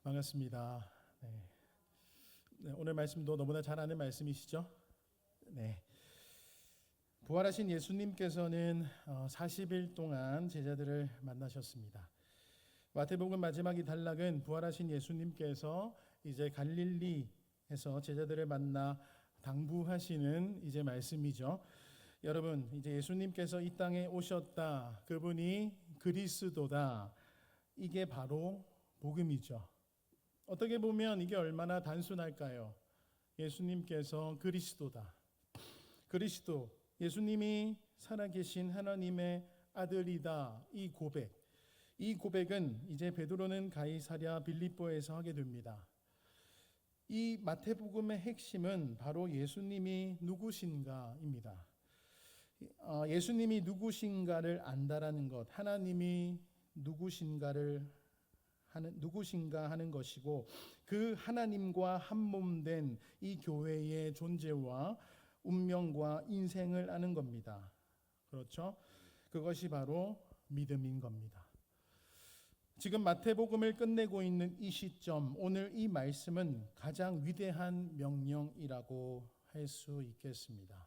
반갑습니다. 오늘 말씀도 너무나 잘 아는 말씀이시죠? 네. 부활하신 예수님께서는 40일 동안 제자들을 만나셨습니다. 마태복음 마지막 이 단락은 부활하신 예수님께서 이제 갈릴리에서 제자들을 만나 당부하시는 이제 말씀이죠. 여러분, 이제 예수님께서 이 땅에 오셨다. 그분이 그리스도다. 이게 바로 복음이죠. 어떻게 보면 이게 얼마나 단순할까요? 예수님께서 그리스도다. 그리스도, 예수님이 살아계신 하나님의 아들이다. 이 고백은 이제 베드로는 가이사랴 빌립보에서 하게 됩니다. 이 마태복음의 핵심은 바로 예수님이 누구신가입니다. 예수님이 누구신가를 안다라는 것, 하나님이 누구신가 하는 것이고, 그 하나님과 한 몸 된 이 교회의 존재와 운명과 인생을 아는 겁니다. 그렇죠? 그것이 바로 믿음인 겁니다. 지금 마태복음을 끝내고 있는 이 시점, 오늘 이 말씀은 가장 위대한 명령이라고 할 수 있겠습니다.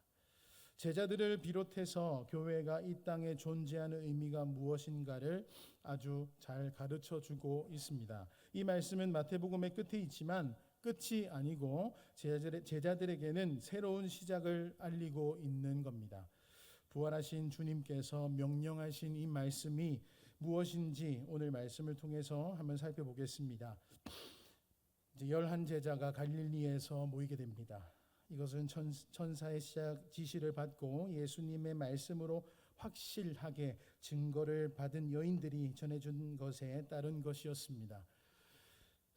제자들을 비롯해서 교회가 이 땅에 존재하는 의미가 무엇인가를 아주 잘 가르쳐 주고 있습니다. 이 말씀은 마태복음의 끝에 있지만 끝이 아니고 제자들에게는 새로운 시작을 알리고 있는 겁니다. 부활하신 주님께서 명령하신 이 말씀이 무엇인지 오늘 말씀을 통해서 한번 살펴보겠습니다. 이제 11제자가 갈릴리에서 모이게 됩니다. 이것은 천사의 지시를 받고 예수님의 말씀으로 확실하게 증거를 받은 여인들이 전해준 것에 따른 것이었습니다.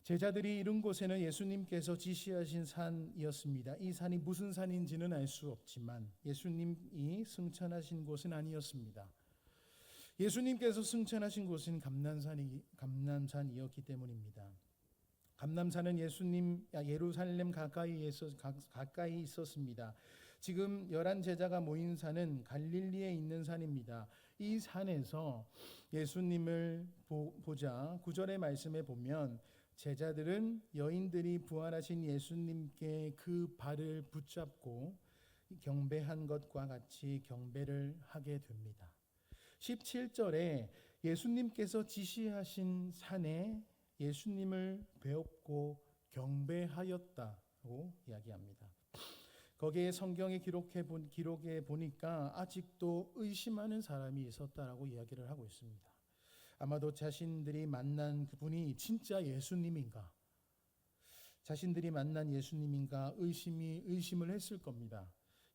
제자들이 이른 곳에는 예수님께서 지시하신 산이었습니다. 이 산이 무슨 산인지는 알 수 없지만 예수님이 승천하신 곳은 아니었습니다. 예수님께서 승천하신 곳은 감람산이었기 때문입니다. 감람산은 예루살렘 가까이 있었습니다. 지금 11제자가 모인 산은 갈릴리에 있는 산입니다. 이 산에서 예수님을 보자 9절의 말씀에 보면 제자들은 여인들이 부활하신 예수님께 그 발을 붙잡고 경배한 것과 같이 경배를 하게 됩니다. 17절에 예수님께서 지시하신 산에 예수님을 배웠고 경배하였다고 이야기합니다. 거기에 성경에 기록해 보니까 아직도 의심하는 사람이 있었다라고 이야기를 하고 있습니다. 아마도 자신들이 만난 그분이 진짜 예수님인가? 자신들이 만난 예수님인가 의심을 했을 겁니다.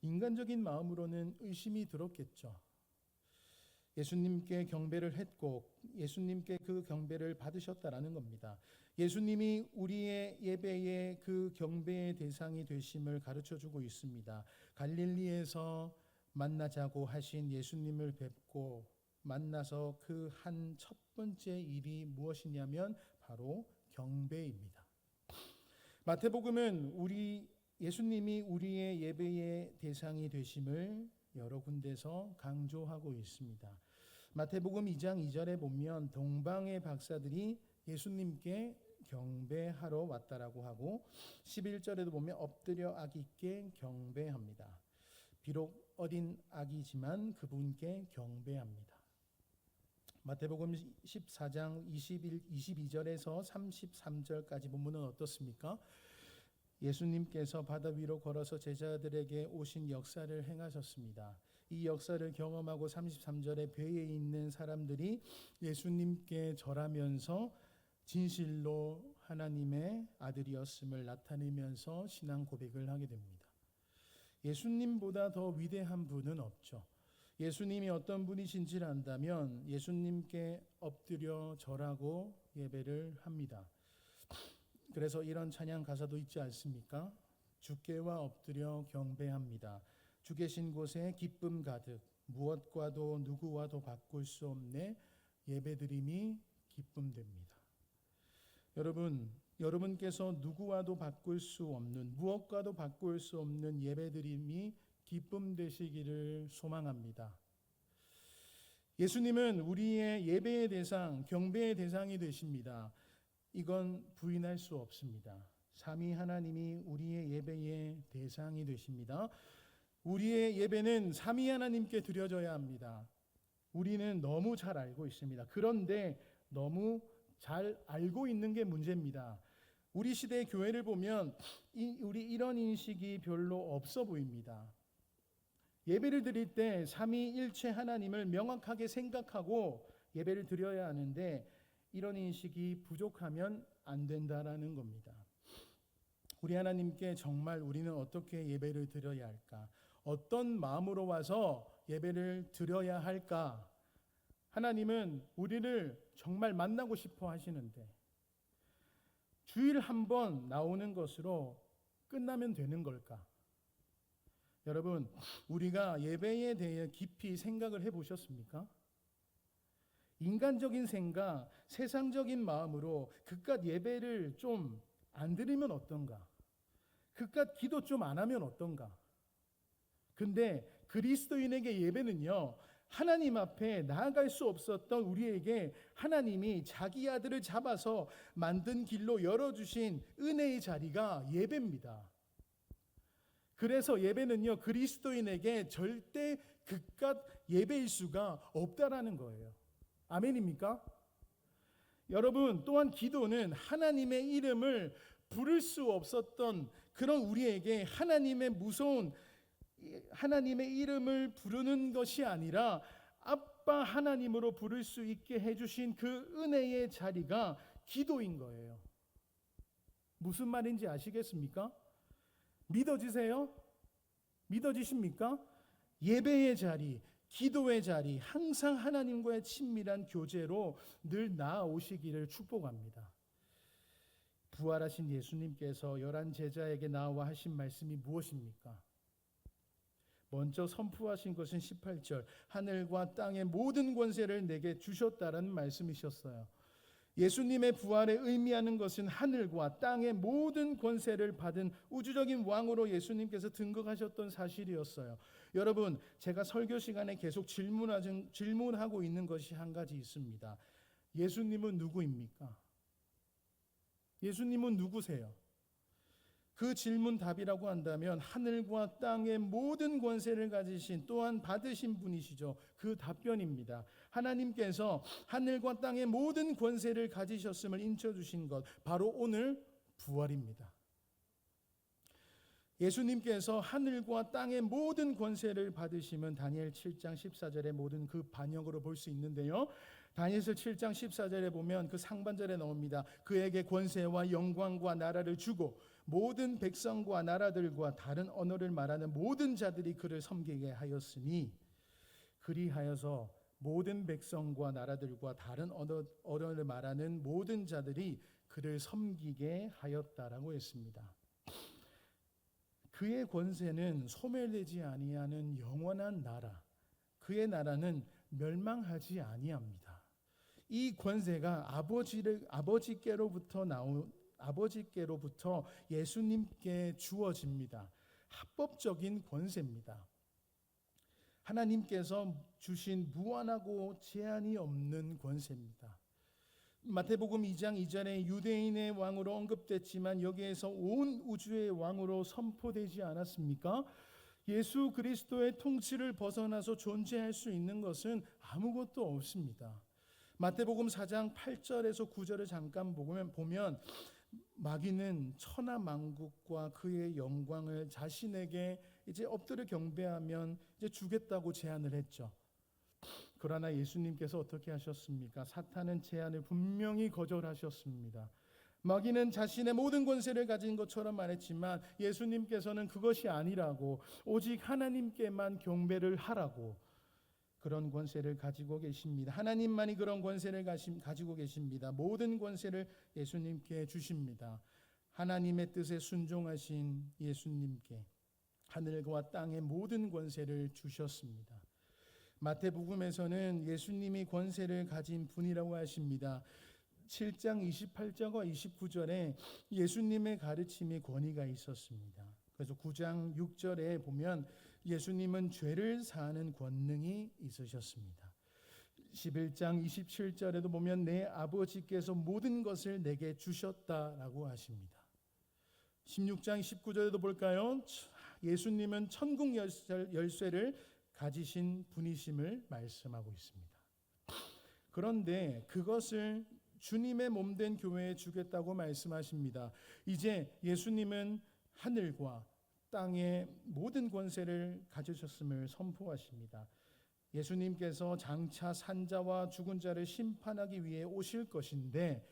인간적인 마음으로는 의심이 들었겠죠. 예수님께 경배를 했고 예수님께 그 경배를 받으셨다라는 겁니다. 예수님이 우리의 예배의 그 경배의 대상이 되심을 가르쳐주고 있습니다. 갈릴리에서 만나자고 하신 예수님을 뵙고 만나서 그 한 첫 번째 일이 무엇이냐면 바로 경배입니다. 마태복음은 예수님이 우리의 예배의 대상이 되심을 여러 군데서 강조하고 있습니다. 마태복음 2장 2절에 보면 동방의 박사들이 예수님께 경배하러 왔다라고 하고 11절에도 보면 엎드려 아기께 경배합니다. 비록 어린 아기지만 그분께 경배합니다. 마태복음 14장 22절에서 33절까지 본문은 어떻습니까? 예수님께서 바다 위로 걸어서 제자들에게 오신 역사를 행하셨습니다. 이 역사를 경험하고 33절에 배에 있는 사람들이 예수님께 절하면서 진실로 하나님의 아들이었음을 나타내면서 신앙 고백을 하게 됩니다. 예수님보다 더 위대한 분은 없죠. 예수님이 어떤 분이신지를 안다면 예수님께 엎드려 절하고 예배를 합니다. 그래서 이런 찬양 가사도 있지 않습니까? 주께와 엎드려 경배합니다. 주 계신 곳에 기쁨 가득 무엇과도 누구와도 바꿀 수 없네 예배드림이 기쁨됩니다. 여러분께서 누구와도 바꿀 수 없는 무엇과도 바꿀 수 없는 예배드림이 기쁨 되시기를 소망합니다. 예수님은 우리의 예배의 대상, 경배의 대상이 되십니다. 이건 부인할 수 없습니다. 삼위 하나님이 우리의 예배의 대상이 되십니다. 우리의 예배는 삼위 하나님께 드려져야 합니다. 우리는 너무 잘 알고 있습니다. 그런데 너무 잘 알고 있는 게 문제입니다. 우리 시대의 교회를 보면 우리 이런 인식이 별로 없어 보입니다. 예배를 드릴 때 삼위일체 하나님을 명확하게 생각하고 예배를 드려야 하는데 이런 인식이 부족하면 안 된다라는 겁니다. 우리 하나님께 정말 우리는 어떻게 예배를 드려야 할까? 어떤 마음으로 와서 예배를 드려야 할까? 하나님은 우리를 정말 만나고 싶어 하시는데 주일 한 번 나오는 것으로 끝나면 되는 걸까? 여러분, 우리가 예배에 대해 깊이 생각을 해보셨습니까? 인간적인 생각, 세상적인 마음으로 그깟 예배를 좀 안 드리면 어떤가? 그깟 기도 좀 안 하면 어떤가? 근데 그리스도인에게 예배는요, 하나님 앞에 나아갈 수 없었던 우리에게 하나님이 자기 아들을 잡아서 만든 길로 열어주신 은혜의 자리가 예배입니다. 그래서 예배는요, 그리스도인에게 절대 그깟 예배일 수가 없다라는 거예요. 아멘입니까? 여러분, 또한 기도는 하나님의 이름을 부를 수 없었던 그런 우리에게 하나님의 무서운 하나님의 이름을 부르는 것이 아니라 아빠 하나님으로 부를 수 있게 해주신 그 은혜의 자리가 기도인 거예요. 무슨 말인지 아시겠습니까? 믿어지세요? 믿어지십니까? 예배의 자리, 기도의 자리, 항상 하나님과의 친밀한 교제로 늘 나아오시기를 축복합니다. 부활하신 예수님께서 11 제자에게 나와 하신 말씀이 무엇입니까? 먼저 선포하신 것은 18절, 하늘과 땅의 모든 권세를 내게 주셨다는 말씀이셨어요. 예수님의 부활에 의미하는 것은 하늘과 땅의 모든 권세를 받은 우주적인 왕으로 예수님께서 등극하셨던 사실이었어요. 여러분, 제가 설교 시간에 계속 질문하고 있는 것이 한 가지 있습니다. 예수님은 누구입니까? 예수님은 누구세요? 그 질문 답이라고 한다면 하늘과 땅의 모든 권세를 가지신 또한 받으신 분이시죠. 그 답변입니다. 하나님께서 하늘과 땅의 모든 권세를 가지셨음을 인쳐주신 것, 바로 오늘 부활입니다. 예수님께서 하늘과 땅의 모든 권세를 받으심은 다니엘 7장 14절의 모든 그 반역으로 볼 수 있는데요. 다니엘서 7장 14절에 보면 그 상반절에 나옵니다. 그에게 권세와 영광과 나라를 주고 모든 백성과 나라들과 다른 언어를 말하는 모든 자들이 그를 섬기게 하였으니, 그리하여서 모든 백성과 나라들과 다른 언어를 말하는 모든 자들이 그를 섬기게 하였다라고 했습니다. 그의 권세는 소멸되지 아니하는 영원한 나라, 그의 나라는 멸망하지 아니합니다. 이 권세가 아버지께로부터 예수님께 주어집니다. 합법적인 권세입니다. 하나님께서 주신 무한하고 제한이 없는 권세입니다. 마태복음 2장 2절에 유대인의 왕으로 언급됐지만 여기에서 온 우주의 왕으로 선포되지 않았습니까? 예수 그리스도의 통치를 벗어나서 존재할 수 있는 것은 아무것도 없습니다. 마태복음 4장 8절에서 9절을 잠깐 보면 마귀는 천하 만국과 그의 영광을 자신에게 이제 엎드려 경배하면 이제 주겠다고 제안을 했죠. 그러나 예수님께서 어떻게 하셨습니까? 사탄은 제안을 분명히 거절하셨습니다. 마귀는 자신의 모든 권세를 가진 것처럼 말했지만 예수님께서는 그것이 아니라고, 오직 하나님께만 경배를 하라고 그런 권세를 가지고 계십니다. 하나님만이 그런 권세를 가지고 계십니다. 모든 권세를 예수님께 주십니다. 하나님의 뜻에 순종하신 예수님께 하늘과 땅의 모든 권세를 주셨습니다. 마태복음에서는 예수님이 권세를 가진 분이라고 하십니다. 7장 28절과 29절에 예수님의 가르침이 권위가 있었습니다. 그래서 9장 6절에 보면 예수님은 죄를 사하는 권능이 있으셨습니다. 11장 27절에도 보면 내 아버지께서 모든 것을 내게 주셨다라고 하십니다. 16장 19절에도 볼까요? 예수님은 천국 열쇠를 가지신 분이심을 말씀하고 있습니다. 그런데 그것을 주님의 몸된 교회에 주겠다고 말씀하십니다. 이제 예수님은 하늘과 땅의 모든 권세를 가지셨음을 선포하십니다. 예수님께서 장차 산자와 죽은 자를 심판하기 위해 오실 것인데,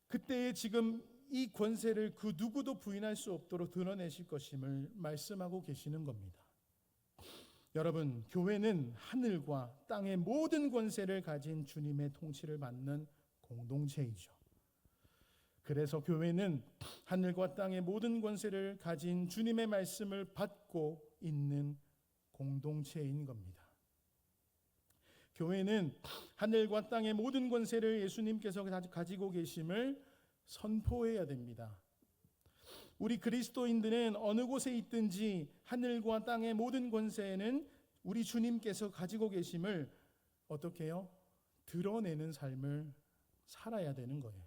그때에 지금 이 권세를 그 누구도 부인할 수 없도록 드러내실 것임을 말씀하고 계시는 겁니다. 여러분, 교회는 하늘과 땅의 모든 권세를 가진 주님의 통치를 받는 공동체이죠. 그래서 교회는 하늘과 땅의 모든 권세를 가진 주님의 말씀을 받고 있는 공동체인 겁니다. 교회는 하늘과 땅의 모든 권세를 예수님께서 가지고 계심을 선포해야 됩니다. 우리 그리스도인들은 어느 곳에 있든지 하늘과 땅의 모든 권세는 우리 주님께서 가지고 계심을 어떻게 해요? 드러내는 삶을 살아야 되는 거예요.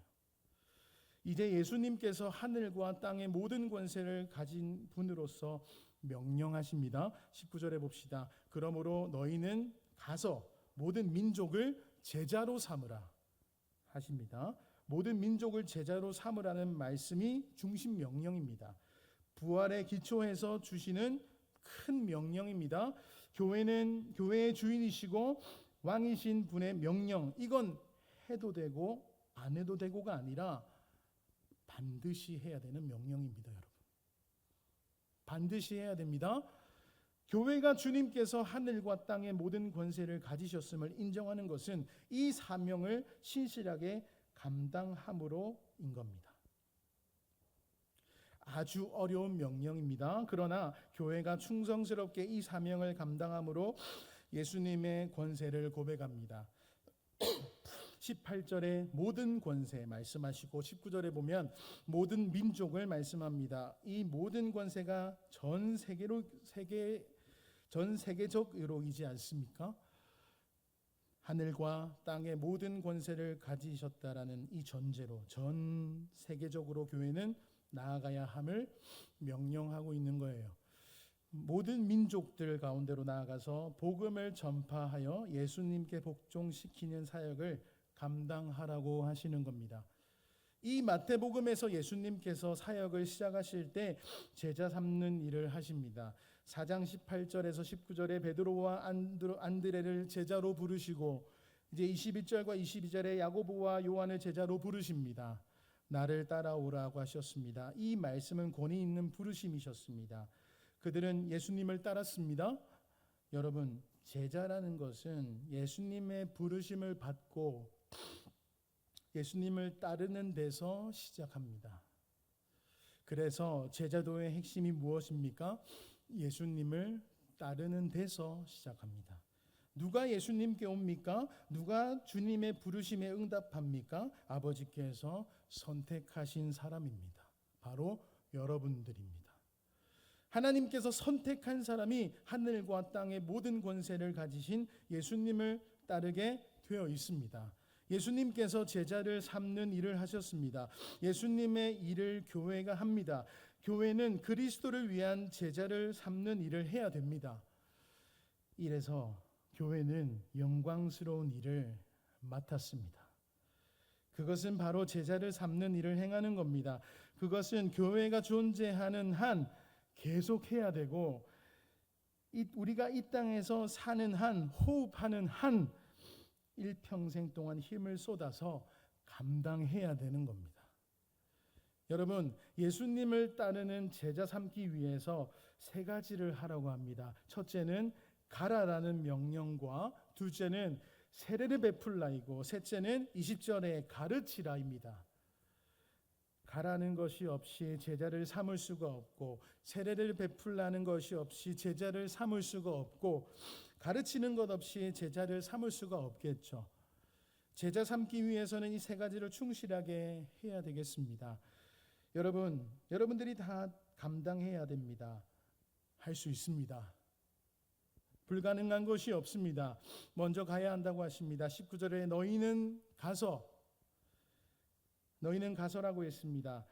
이제 예수님께서 하늘과 땅의 모든 권세를 가진 분으로서 명령하십니다. 19절에 봅시다. 그러므로 너희는 가서 모든 민족을 제자로 삼으라 하십니다. 모든 민족을 제자로 삼으라는 말씀이 중심 명령입니다. 부활에 기초해서 주시는 큰 명령입니다. 교회는 교회의 주인이시고 왕이신 분의 명령, 이건 해도 되고 안 해도 되고가 아니라 반드시 해야 되는 명령입니다. 여러분, 반드시 해야 됩니다. 교회가 주님께서 하늘과 땅의 모든 권세를 가지셨음을 인정하는 것은 이 사명을 신실하게 감당함으로인 겁니다. 아주 어려운 명령입니다. 그러나 교회가 충성스럽게 이 사명을 감당함으로 예수님의 권세를 고백합니다. 18절에 모든 권세 말씀하시고 19절에 보면 모든 민족을 말씀합니다. 이 모든 권세가 전 세계적으로이지 않습니까? 하늘과 땅의 모든 권세를 가지셨다라는 이 전제로 전 세계적으로 교회는 나아가야 함을 명령하고 있는 거예요. 모든 민족들 가운데로 나아가서 복음을 전파하여 예수님께 복종시키는 사역을 감당하라고 하시는 겁니다. 이 마태복음에서 예수님께서 사역을 시작하실 때 제자 삼는 일을 하십니다. 4장 18절에서 19절에 베드로와 안드레를 제자로 부르시고 이제 21절과 22절에 야고보와 요한을 제자로 부르십니다. 나를 따라오라고 하셨습니다. 이 말씀은 권위 있는 부르심이셨습니다. 그들은 예수님을 따랐습니다. 여러분, 제자라는 것은 예수님의 부르심을 받고 예수님을 따르는 데서 시작합니다. 그래서 제자도의 핵심이 무엇입니까? 예수님을 따르는 데서 시작합니다. 누가 예수님께 옵니까? 누가 주님의 부르심에 응답합니까? 아버지께서 선택하신 사람입니다. 바로 여러분들입니다. 하나님께서 선택한 사람이 하늘과 땅의 모든 권세를 가지신 예수님을 따르게 되어 있습니다. 예수님께서 제자를 삼는 일을 하셨습니다. 예수님의 일을 교회가 합니다. 교회는 그리스도를 위한 제자를 삼는 일을 해야 됩니다. 이래서 교회는 영광스러운 일을 맡았습니다. 그것은 바로 제자를 삼는 일을 행하는 겁니다. 그것은 교회가 존재하는 한 계속해야 되고 우리가 이 땅에서 사는 한, 호흡하는 한 일평생 동안 힘을 쏟아서 감당해야 되는 겁니다. 여러분, 예수님을 따르는 제자 삼기 위해서 세 가지를 하라고 합니다. 첫째는 가라라는 명령과 둘째는 세례를 베풀라이고 셋째는 20절에 가르치라입니다. 가라는 것이 없이 제자를 삼을 수가 없고 세례를 베풀라는 것이 없이 제자를 삼을 수가 없고 가르치는 것 없이 제자를 삼을 수가 없겠죠. 제자 삼기 위해서는 이 세 가지를 충실하게 해야 되겠습니다. 여러분들이 다 감당해야 됩니다. 할 수 있습니다. 불가능한 것이 없습니다. 먼저 가야 한다고 하십니다. 19절에 너희는 가서라고 했습니다.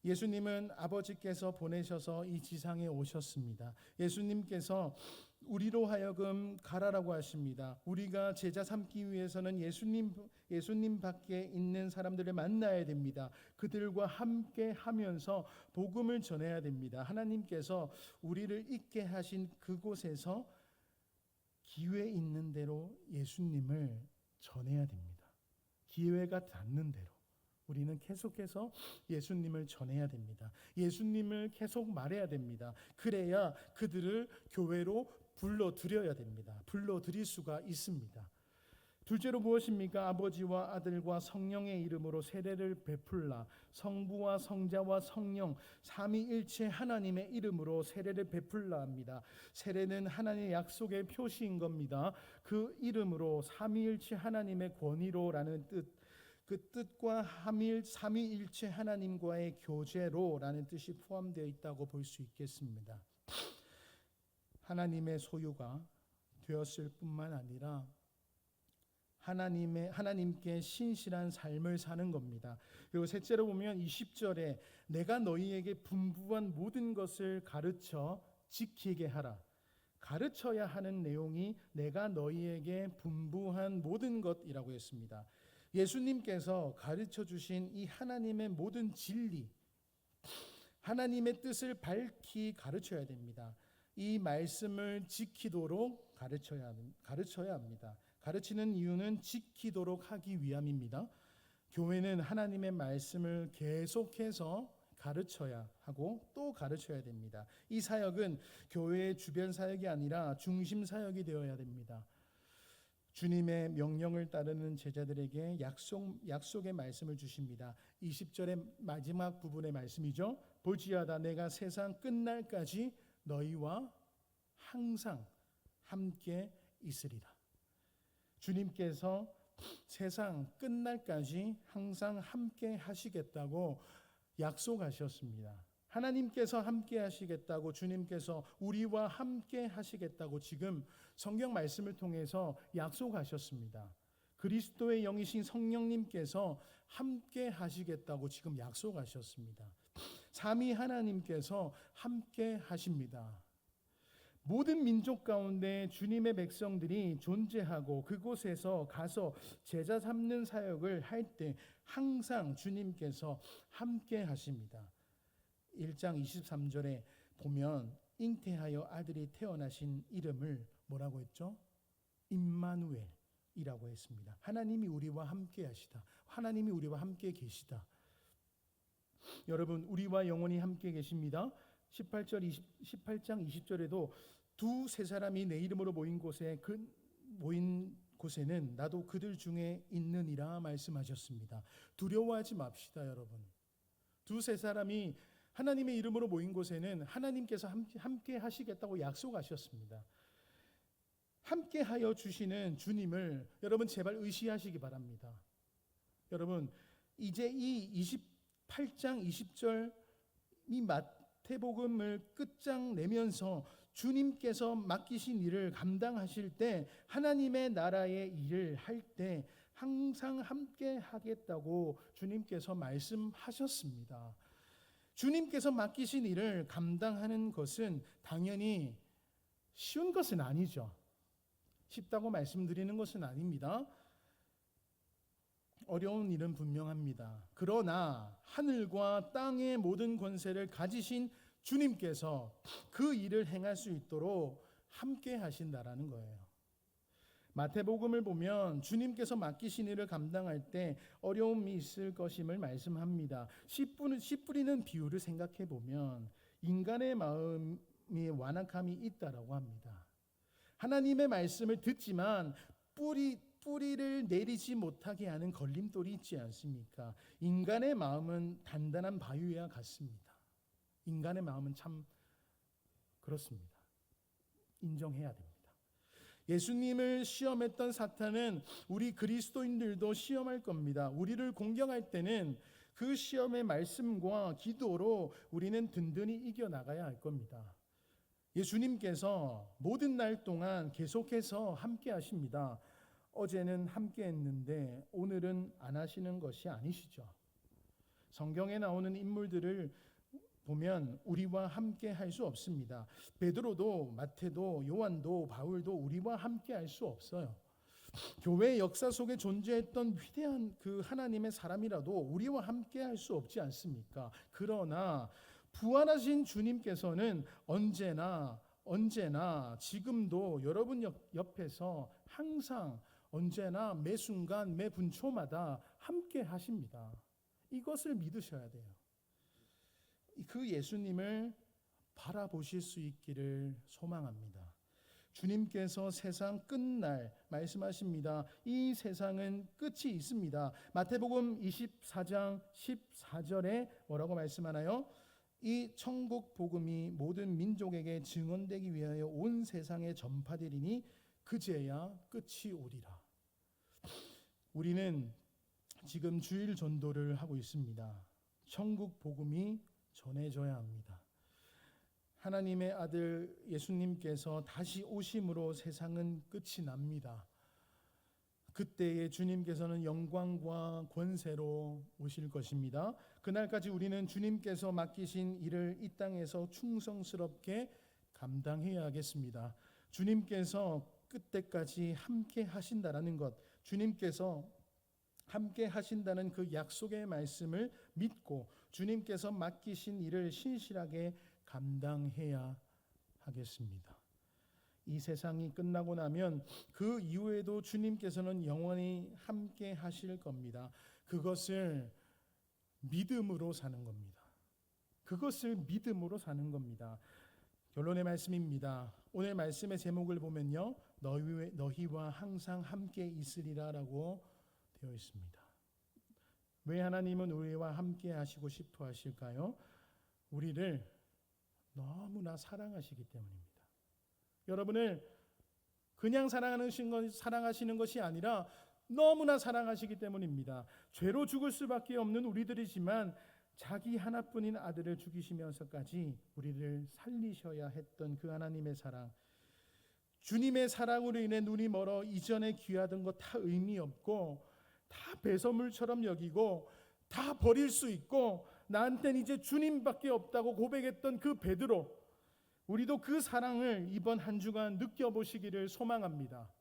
예수님은 아버지께서 보내셔서 이 지상에 오셨습니다. 예수님께서 우리로 하여금 가라라고 하십니다. 우리가 제자 삼기 위해서는 예수님 밖에 있는 사람들을 만나야 됩니다. 그들과 함께 하면서 복음을 전해야 됩니다. 하나님께서 우리를 있게 하신 그곳에서 기회 있는 대로 예수님을 전해야 됩니다. 기회가 닿는 대로 우리는 계속해서 예수님을 전해야 됩니다. 예수님을 계속 말해야 됩니다. 그래야 그들을 교회로 불러들여야 됩니다. 불러들일 수가 있습니다. 둘째로 무엇입니까? 아버지와 아들과 성령의 이름으로 세례를 베풀라. 성부와 성자와 성령 삼위일체 하나님의 이름으로 세례를 베풀라 합니다. 세례는 하나님의 약속의 표시인 겁니다. 그 이름으로 삼위일체 하나님의 권위로라는 뜻, 그 뜻과 삼위일체 하나님과의 교제로라는 뜻이 포함되어 있다고 볼 수 있겠습니다. 하나님의 소유가 되었을 뿐만 아니라 하나님께 신실한 삶을 사는 겁니다. 그리고 셋째로 보면 20절에 내가 너희에게 분부한 모든 것을 가르쳐 지키게 하라. 가르쳐야 하는 내용이 내가 너희에게 분부한 모든 것이라고 했습니다. 예수님께서 가르쳐 주신 이 하나님의 모든 진리, 하나님의 뜻을 밝히 가르쳐야 됩니다. 이 말씀을 지키도록 가르쳐야 합니다. 가르치는 이유는 지키도록 하기 위함입니다. 교회는 하나님의 말씀을 계속해서 가르쳐야 하고 또 가르쳐야 됩니다. 이 사역은 교회의 주변 사역이 아니라 중심 사역이 되어야 됩니다. 주님의 명령을 따르는 제자들에게 약속의 말씀을 주십니다. 20절의 마지막 부분의 말씀이죠. 볼지어다 내가 세상 끝날까지 너희와 항상 함께 있으리라. 주님께서 세상 끝날까지 항상 함께 하시겠다고 약속하셨습니다. 하나님께서 함께 하시겠다고, 주님께서 우리와 함께 하시겠다고 지금 성경 말씀을 통해서 약속하셨습니다. 그리스도의 영이신 성령님께서 함께 하시겠다고 지금 약속하셨습니다. 삼위 하나님께서 함께 하십니다. 모든 민족 가운데 주님의 백성들이 존재하고 그곳에서 가서 제자 삼는 사역을 할 때 항상 주님께서 함께 하십니다. 1장 23절에 보면 잉태하여 아들이 태어나신 이름을 뭐라고 했죠? 임마누엘이라고 했습니다. 하나님이 우리와 함께 하시다. 하나님이 우리와 함께 계시다. 여러분, 우리와 영원히 함께 계십니다. 18장 20절에도 두세 사람이 내 이름으로 모인 곳에는 나도 그들 중에 있느니라 말씀하셨습니다. 두려워하지 맙시다, 여러분. 두세 사람이 하나님의 이름으로 모인 곳에는 하나님께서 함께 하시겠다고 약속하셨습니다. 함께 하여 주시는 주님을 여러분 제발 의시하시기 바랍니다. 여러분, 이제 이 28장 20절 이 마태복음을 끝장 내면서 주님께서 맡기신 일을 감당하실 때, 하나님의 나라의 일을 할 때 항상 함께 하겠다고 주님께서 말씀하셨습니다. 주님께서 맡기신 일을 감당하는 것은 당연히 쉬운 것은 아니죠. 쉽다고 말씀드리는 것은 아닙니다. 어려운 일은 분명합니다. 그러나 하늘과 땅의 모든 권세를 가지신 주님께서 그 일을 행할 수 있도록 함께 하신다라는 거예요. 마태복음을 보면 주님께서 맡기신 일을 감당할 때 어려움이 있을 것임을 말씀합니다. 씨 뿌리는 비유를 생각해 보면 인간의 마음이 완악함이 있다라고 합니다. 하나님의 말씀을 듣지만 뿌리를 내리지 못하게 하는 걸림돌이 있지 않습니까? 인간의 마음은 단단한 바위와 같습니다. 인간의 마음은 참 그렇습니다. 인정해야 됩니다. 예수님을 시험했던 사탄은 우리 그리스도인들도 시험할 겁니다. 우리를 공격할 때는 그 시험의 말씀과 기도로 우리는 든든히 이겨나가야 할 겁니다. 예수님께서 모든 날 동안 계속해서 함께 하십니다. 어제는 함께 했는데 오늘은 안 하시는 것이 아니시죠. 성경에 나오는 인물들을 보면 우리와 함께 할 수 없습니다. 베드로도 마태도 요한도 바울도 우리와 함께 할 수 없어요. 교회 역사 속에 존재했던 위대한 그 하나님의 사람이라도 우리와 함께 할 수 없지 않습니까? 그러나 부활하신 주님께서는 언제나 지금도 여러분 옆에서 항상 언제나 매 순간 매 분초마다 함께 하십니다. 이것을 믿으셔야 돼요. 그 예수님을 바라보실 수 있기를 소망합니다. 주님께서 세상 끝날 말씀하십니다. 이 세상은 끝이 있습니다. 마태복음 24장 14절에 뭐라고 말씀하나요? 이 천국 복음이 모든 민족에게 증언되기 위하여 온 세상에 전파되리니 그제야 끝이 오리라. 우리는 지금 주일 전도를 하고 있습니다. 천국 복음이 전해져야 합니다. 하나님의 아들 예수님께서 다시 오심으로 세상은 끝이 납니다. 그때에 주님께서는 영광과 권세로 오실 것입니다. 그날까지 우리는 주님께서 맡기신 일을 이 땅에서 충성스럽게 감당해야 하겠습니다. 주님께서 끝때까지 함께 하신다라는 것, 주님께서 함께 하신다는 그 약속의 말씀을 믿고 주님께서 맡기신 일을 신실하게 감당해야 하겠습니다. 이 세상이 끝나고 나면 그 이후에도 주님께서는 영원히 함께 하실 겁니다. 그것을 믿음으로 사는 겁니다. 그것을 믿음으로 사는 겁니다. 결론의 말씀입니다. 오늘 말씀의 제목을 보면요, 너희와 항상 함께 있으리라라고 되어 있습니다. 왜 하나님은 우리와 함께 하시고 싶어 하실까요? 우리를 너무나 사랑하시기 때문입니다. 여러분을 그냥 사랑하시는 것이 아니라 너무나 사랑하시기 때문입니다. 죄로 죽을 수밖에 없는 우리들이지만 자기 하나뿐인 아들을 죽이시면서까지 우리를 살리셔야 했던 그 하나님의 사랑, 주님의 사랑으로 인해 눈이 멀어 이전에 귀하던 거 다 의미 없고 다 배설물처럼 여기고 다 버릴 수 있고 나한테는 이제 주님밖에 없다고 고백했던 그 베드로, 우리도 그 사랑을 이번 한 주간 느껴보시기를 소망합니다.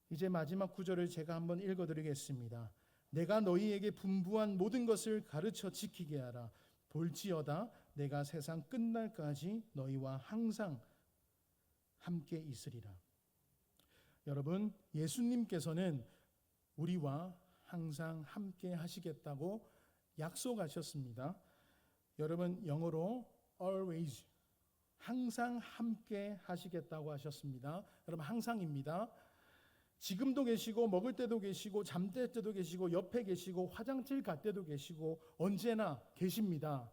이제 마지막 구절을 제가 한번 읽어드리겠습니다. 내가 너희에게 분부한 모든 것을 가르쳐 지키게 하라. 볼지어다 내가 세상 끝날까지 너희와 항상 함께 있으리라. 여러분, 예수님께서는 우리와 항상 함께 하시겠다고 약속하셨습니다. 여러분, 영어로 always, 항상 함께 하시겠다고 하셨습니다. 여러분, 항상입니다. 지금도 계시고 먹을 때도 계시고 잠들 때도 계시고 옆에 계시고 화장실 갈 때도 계시고 언제나 계십니다.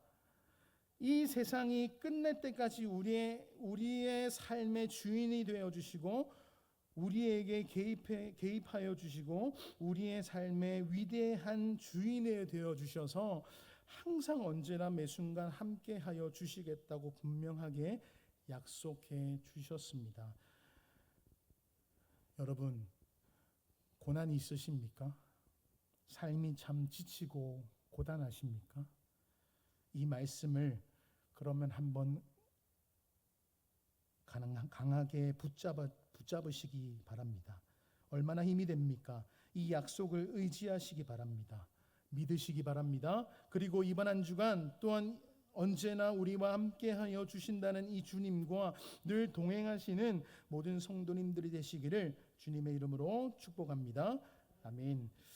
이 세상이 끝날 때까지 우리의 삶의 주인이 되어 주시고 우리에게 개입하여 주시고 우리의 삶의 위대한 주인이 되어 주셔서 항상 언제나 매 순간 함께하여 주시겠다고 분명하게 약속해 주셨습니다. 여러분, 고난이 있으십니까? 삶이 참 지치고 고단하십니까? 이 말씀을 그러면 한번 강하게 붙잡으시기 바랍니다. 얼마나 힘이 됩니까? 이 약속을 의지하시기 바랍니다. 믿으시기 바랍니다. 그리고 이번 한 주간 또한 언제나 우리와 함께하여 주신다는 이 주님과 늘 동행하시는 모든 성도님들이 되시기를 주님의 이름으로 축복합니다. 아멘.